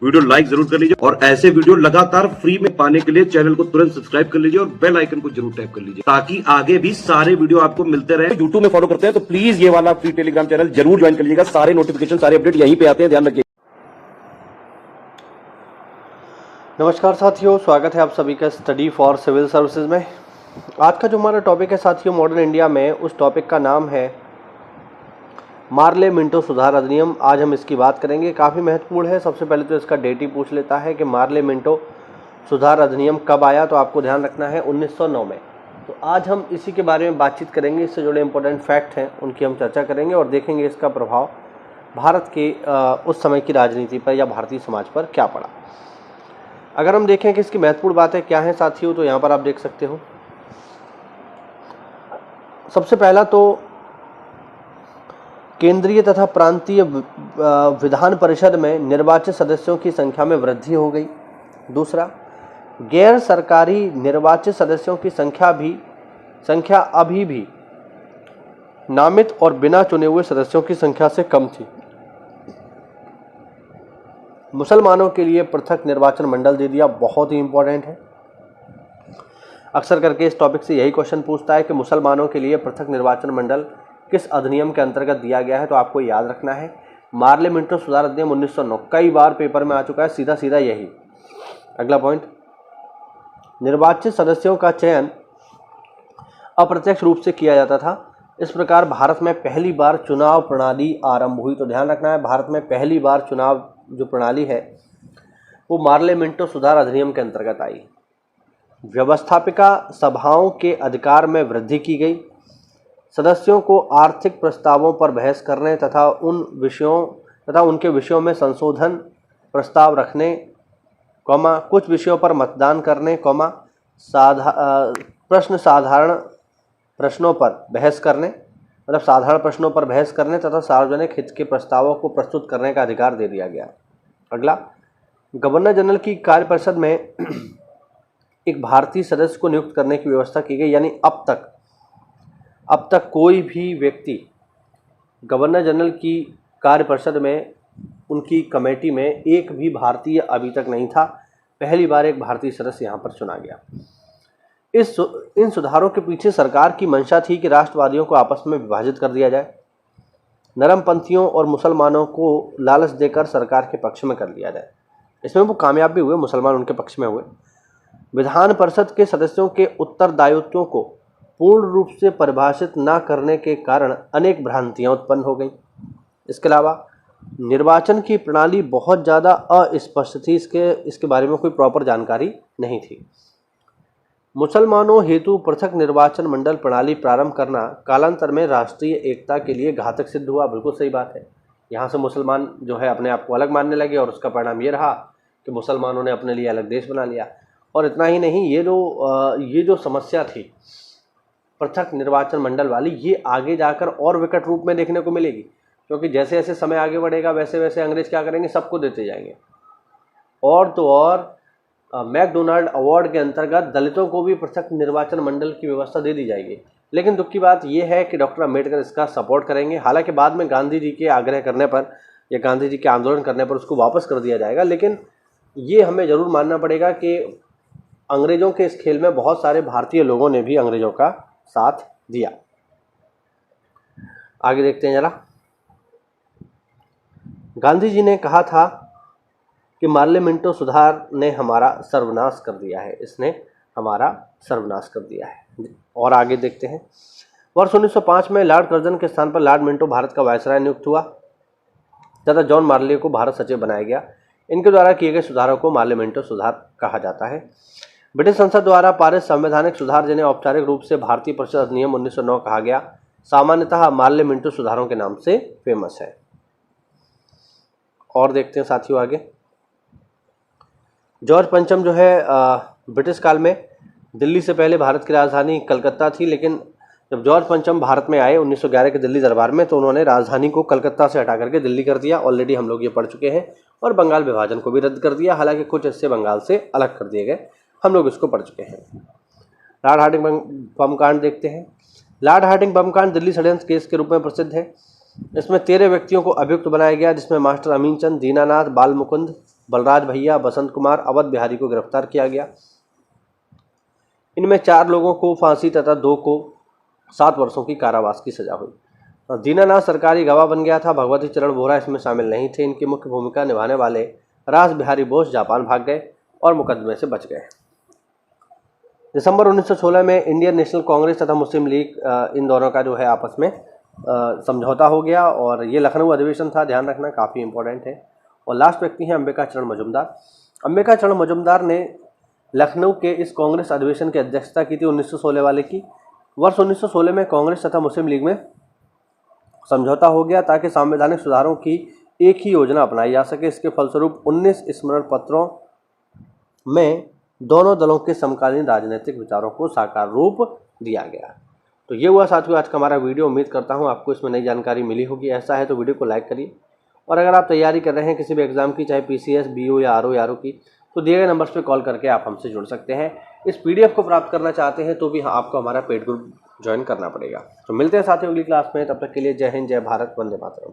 Video like जरूर कर लीजिए और ऐसे वीडियो लगातार फ्री में पाने के लिए चैनल को तुरंत सब्सक्राइब कर लीजिए और बेल आइकन को जरूर टैप कर लीजिए ताकि आगे भी सारे वीडियो आपको मिलते रहे। यूट्यूब में फॉलो करते हैं तो प्लीज ये वाला फ्री टेलीग्राम चैनल जरूर ज्वाइन कर लीजिएगा। सारे नोटिफिकेशन सारे अपडेट यहीं पे आते हैं, ध्यान रखिए। नमस्कार साथियों, स्वागत है आप सभी का स्टडी फॉर सिविल सर्विसेज में। आज का जो हमारा टॉपिक है साथियों मॉडर्न इंडिया में, उस टॉपिक का नाम है मार्ले मिंटो सुधार अधिनियम। आज हम इसकी बात करेंगे, काफ़ी महत्वपूर्ण है। सबसे पहले तो इसका डेट ही पूछ लेता है कि मार्ले मिंटो सुधार अधिनियम कब आया, तो आपको ध्यान रखना है 1909 में। तो आज हम इसी के बारे में बातचीत करेंगे, इससे जुड़े इंपॉर्टेंट फैक्ट हैं उनकी हम चर्चा करेंगे और देखेंगे इसका प्रभाव भारत के उस समय की राजनीति पर या भारतीय समाज पर क्या पड़ा। अगर हम देखें कि इसकी महत्वपूर्ण बातें क्या हैं साथियों, तो यहाँ पर आप देख सकते हो। सबसे पहला तो केंद्रीय तथा प्रांतीय विधान परिषद में निर्वाचित सदस्यों की संख्या में वृद्धि हो गई। दूसरा, गैर सरकारी निर्वाचित सदस्यों की संख्या अभी भी नामित और बिना चुने हुए सदस्यों की संख्या से कम थी। मुसलमानों के लिए पृथक निर्वाचन मंडल दे दिया, बहुत ही इंपॉर्टेंट है। अक्सर करके इस टॉपिक से यही क्वेश्चन पूछता है कि मुसलमानों के लिए पृथक निर्वाचन मंडल किस अधिनियम के अंतर्गत दिया गया है, तो आपको याद रखना है मार्ले मिंटो सुधार अधिनियम 1909। कई बार पेपर में आ चुका है, सीधा सीधा यही। अगला पॉइंट, निर्वाचित सदस्यों का चयन अप्रत्यक्ष रूप से किया जाता था। इस प्रकार भारत में पहली बार चुनाव प्रणाली आरंभ हुई। तो ध्यान रखना है, भारत में पहली बार चुनाव जो प्रणाली है वो मार्ले मिंटो सुधार अधिनियम के अंतर्गत आई। व्यवस्थापिका सभाओं के अधिकार में वृद्धि की गई। सदस्यों को आर्थिक प्रस्तावों पर बहस करने तथा उनके विषयों में संशोधन प्रस्ताव रखने, कुछ विषयों पर मतदान करने, साधारण प्रश्नों पर बहस करने, मतलब साधारण प्रश्नों पर बहस करने तथा सार्वजनिक हित के प्रस्तावों को प्रस्तुत करने का अधिकार दे दिया गया। अगला, गवर्नर जनरल की कार्य परिषद में एक भारतीय सदस्य को नियुक्त करने की व्यवस्था की गई। यानी अब तक कोई भी व्यक्ति गवर्नर जनरल की कार्य परिषद में, उनकी कमेटी में एक भी भारतीय अभी तक नहीं था। पहली बार एक भारतीय सदस्य यहाँ पर चुना गया। इन सुधारों के पीछे सरकार की मंशा थी कि राष्ट्रवादियों को आपस में विभाजित कर दिया जाए, नरमपंथियों और मुसलमानों को लालच देकर सरकार के पक्ष में कर लिया जाए। इसमें वो कामयाब भी हुए, मुसलमान उनके पक्ष में हुए। विधान परिषद के सदस्यों के उत्तरदायित्वों को पूर्ण रूप से परिभाषित न करने के कारण अनेक भ्रांतियां उत्पन्न हो गई। इसके अलावा निर्वाचन की प्रणाली बहुत ज़्यादा अस्पष्ट थी, इसके बारे में कोई प्रॉपर जानकारी नहीं थी। मुसलमानों हेतु पृथक निर्वाचन मंडल प्रणाली प्रारंभ करना कालांतर में राष्ट्रीय एकता के लिए घातक सिद्ध हुआ। बिल्कुल सही बात है। यहाँ से मुसलमान जो है अपने आप को अलग मानने लगे और उसका परिणाम ये रहा कि मुसलमानों ने अपने लिए अलग देश बना लिया। और इतना ही नहीं, ये जो समस्या थी पृथक निर्वाचन मंडल वाली, ये आगे जाकर और विकट रूप में देखने को मिलेगी, क्योंकि जैसे जैसे समय आगे बढ़ेगा वैसे वैसे अंग्रेज क्या करेंगे, सबको देते जाएंगे। और तो और मैकडोनाल्ड अवार्ड के अंतर्गत दलितों को भी पृथक निर्वाचन मंडल की व्यवस्था दे दी जाएगी। लेकिन दुख की बात यह है कि डॉक्टर अम्बेडकर इसका सपोर्ट करेंगे। हालांकि बाद में गांधी जी के आग्रह करने पर या गांधी जी के आंदोलन करने पर उसको वापस कर दिया जाएगा। लेकिन ये हमें ज़रूर मानना पड़ेगा कि अंग्रेज़ों के इस खेल में बहुत सारे भारतीय लोगों ने भी अंग्रेज़ों का साथ दिया। आगे देखते हैं जरा। गांधी जी ने कहा था कि मार्ले मिंटो सुधार ने हमारा सर्वनाश कर दिया है, इसने हमारा सर्वनाश कर दिया है। और आगे देखते हैं। वर्ष 1905 में लॉर्ड कर्जन के स्थान पर लॉर्ड मिंटो भारत का वायसराय नियुक्त हुआ तथा जॉन मार्ले को भारत सचिव बनाया गया। इनके द्वारा किए गए सुधारों को मार्ले मिंटो सुधार कहा जाता है। ब्रिटिश संसद द्वारा पारित संवैधानिक सुधार, जिन्हें औपचारिक रूप से भारतीय परिषद अधिनियम 1909 कहा गया, सामान्यतः मार्ले मिंटो सुधारों के नाम से फेमस है। और देखते हैं साथियों आगे। जॉर्ज पंचम जो है ब्रिटिश काल में, दिल्ली से पहले भारत की राजधानी कलकत्ता थी, लेकिन जब जॉर्ज पंचम भारत में आए 1911 के दिल्ली दरबार में, तो उन्होंने राजधानी को कलकत्ता से हटा करके दिल्ली कर दिया। ऑलरेडी हम लोग ये पढ़ चुके हैं। और बंगाल विभाजन को भी रद्द कर दिया, हालांकि कुछ हिस्से बंगाल से अलग कर दिए गए, हम लोग इसको पढ़ चुके हैं। लॉर्ड हार्डिंग बम कांड देखते हैं। लॉर्ड हार्डिंग बम कांड दिल्ली षड्यंत्र केस के रूप में प्रसिद्ध है। इसमें 13 व्यक्तियों को अभियुक्त बनाया गया, जिसमें मास्टर अमीनचंद, दीनानाथ, बाल मुकुंद, बलराज भैया, बसंत कुमार, अवध बिहारी को गिरफ्तार किया गया। इनमें 4 लोगों को फांसी तथा 2 को 7 वर्षों की कारावास की सजा हुई। दीनानाथ सरकारी गवाह बन गया था। भगवती चरण वोरा इसमें शामिल नहीं थे। इनकी मुख्य भूमिका निभाने वाले रास बिहारी बोस जापान भाग गए और मुकदमे से बच गए। दिसंबर 1916 में इंडियन नेशनल कांग्रेस तथा मुस्लिम लीग इन दोनों का जो है आपस में समझौता हो गया और ये लखनऊ अधिवेशन था, ध्यान रखना काफ़ी इंपॉर्टेंट है। और लास्ट व्यक्ति हैं अंबिका चरण मजुमदार। अंबिका चरण मजुमदार ने लखनऊ के इस कांग्रेस अधिवेशन की अध्यक्षता की थी 1916 वाले की। वर्ष 1916 में कांग्रेस तथा मुस्लिम लीग में समझौता हो गया ताकि संवैधानिक सुधारों की एक ही योजना अपनाई जा सके। इसके फलस्वरूप 19 स्मरण पत्रों में दोनों दलों के समकालीन राजनीतिक विचारों को साकार रूप दिया गया। तो ये हुआ साथियों आज का हमारा वीडियो। उम्मीद करता हूँ आपको इसमें नई जानकारी मिली होगी। ऐसा है तो वीडियो को लाइक करिए और अगर आप तैयारी कर रहे हैं किसी भी एग्जाम की, चाहे पीसीएस, बीओ या आरओ की, तो दिए गए नंबर्स पे कॉल करके आप हमसे जुड़ सकते हैं। इस पीडीएफ को प्राप्त करना चाहते हैं तो भी आपको हमारा पेड ग्रुप ज्वाइन करना पड़ेगा। तो मिलते हैं साथियों अगली क्लास में, तब तक के लिए जय हिंद, जय भारत, वंदे मातरम।